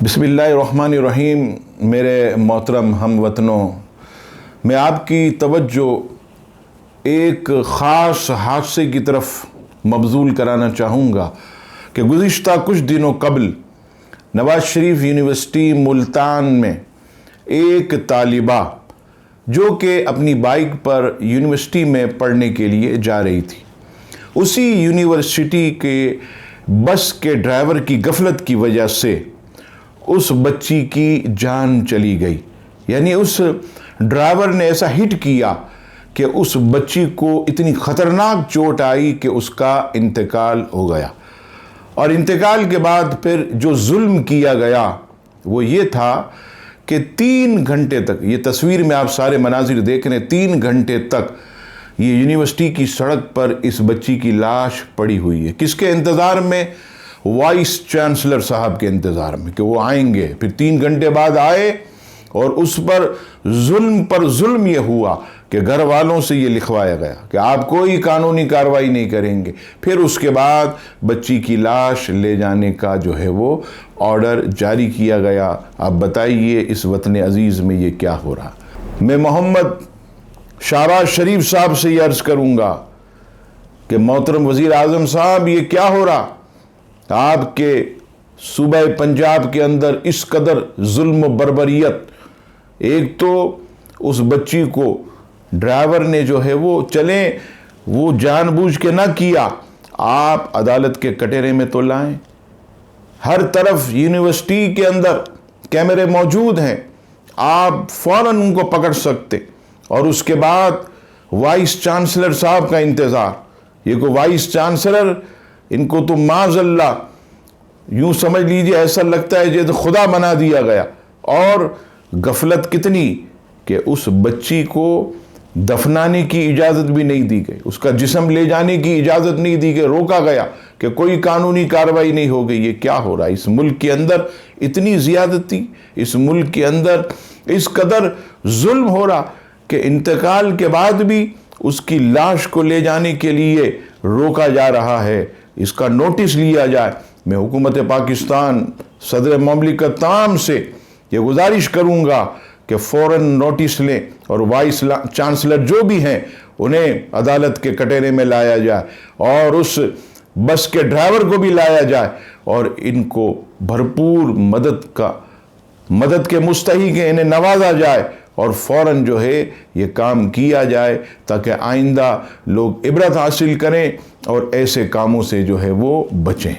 بسم اللہ الرحمن الرحیم۔ میرے محترم ہم وطنوں، میں آپ کی توجہ ایک خاص حادثے کی طرف مبذول کرانا چاہوں گا کہ گزشتہ کچھ دنوں قبل نواز شریف یونیورسٹی ملتان میں ایک طالبہ جو کہ اپنی بائک پر یونیورسٹی میں پڑھنے کے لیے جا رہی تھی، اسی یونیورسٹی کے بس کے ڈرائیور کی غفلت کی وجہ سے اس بچی کی جان چلی گئی۔ یعنی اس ڈرائیور نے ایسا ہٹ کیا کہ اس بچی کو اتنی خطرناک چوٹ آئی کہ اس کا انتقال ہو گیا۔ اور انتقال کے بعد پھر جو ظلم کیا گیا وہ یہ تھا کہ 3 گھنٹے تک، یہ تصویر میں آپ سارے مناظر دیکھ رہے ہیں، 3 گھنٹے تک یہ یونیورسٹی کی سڑک پر اس بچی کی لاش پڑی ہوئی ہے۔ کس کے انتظار میں؟ وائس چانسلر صاحب کے انتظار میں کہ وہ آئیں گے۔ پھر 3 گھنٹے بعد آئے اور اس پر ظلم یہ ہوا کہ گھر والوں سے یہ لکھوایا گیا کہ آپ کوئی قانونی کارروائی نہیں کریں گے۔ پھر اس کے بعد بچی کی لاش لے جانے کا جو ہے وہ آرڈر جاری کیا گیا۔ آپ بتائیے اس وطن عزیز میں یہ کیا ہو رہا؟ میں محمد شہباز شریف صاحب سے یہ عرض کروں گا کہ محترم وزیر اعظم صاحب، یہ کیا ہو رہا؟ آپ کے صوبہ پنجاب کے اندر اس قدر ظلم و بربریت، ایک تو اس بچی کو ڈرائیور نے جو ہے وہ جان بوجھ کے نہ کیا، آپ عدالت کے کٹہرے میں تو لائیں۔ ہر طرف یونیورسٹی کے اندر کیمرے موجود ہیں، آپ فوراً ان کو پکڑ سکتے۔ اور اس کے بعد وائس چانسلر صاحب کا انتظار۔ یہ کو وائس چانسلر، ان کو تو معاذ اللہ یوں سمجھ لیجیے، ایسا لگتا ہے جیسے خدا بنا دیا گیا۔ اور غفلت کتنی کہ اس بچی کو دفنانے کی اجازت بھی نہیں دی گئی، اس کا جسم لے جانے کی اجازت نہیں دی گئی، روکا گیا کہ کوئی قانونی کارروائی نہیں ہو گئی۔ یہ کیا ہو رہا ہے؟ اس ملک کے اندر اتنی زیادتی، اس ملک کے اندر اس قدر ظلم ہو رہا کہ انتقال کے بعد بھی اس کی لاش کو لے جانے کے لیے روکا جا رہا ہے۔ اس کا نوٹس لیا جائے۔ میں حکومت پاکستان، صدر مملکت تمام سے یہ گزارش کروں گا کہ فوراً نوٹس لیں اور وائس چانسلر جو بھی ہیں انہیں عدالت کے کٹہرے میں لایا جائے اور اس بس کے ڈرائیور کو بھی لایا جائے اور ان کو بھرپور مدد کے مستحق ہیں، انہیں نوازا جائے اور فوراً جو ہے یہ کام کیا جائے تاکہ آئندہ لوگ عبرت حاصل کریں اور ایسے کاموں سے جو ہے وہ بچیں۔